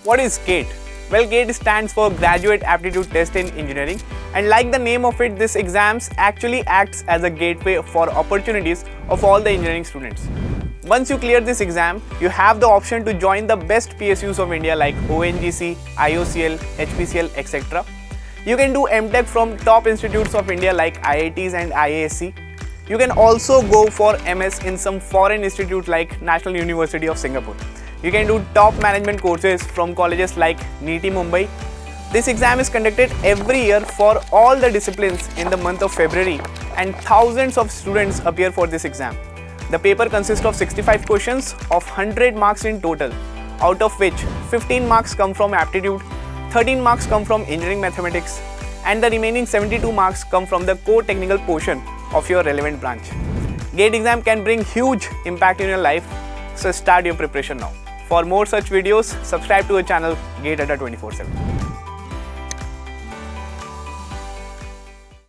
What is GATE? Well, GATE stands for Graduate Aptitude Test in Engineering, and like the name of it, this exams actually acts as a gateway for opportunities of all the engineering students. Once you clear this exam, you have the option to join the best PSUs of India like ONGC, IOCL, HPCL, etc. You can do MTech from top institutes of India like IITs and IASC. You can also go for MS in some foreign institute like National University of Singapore. You can do top management courses from colleges like NITI Mumbai. This exam is conducted every year for all the disciplines in the month of February, and thousands of students appear for this exam. The paper consists of 65 questions of 100 marks in total, out of which 15 marks come from aptitude, 13 marks come from engineering mathematics, and the remaining 72 marks come from the core technical portion of your relevant branch. GATE exam can bring huge impact in your life, so start your preparation now. For more such videos, subscribe to our channel GATE 24/7.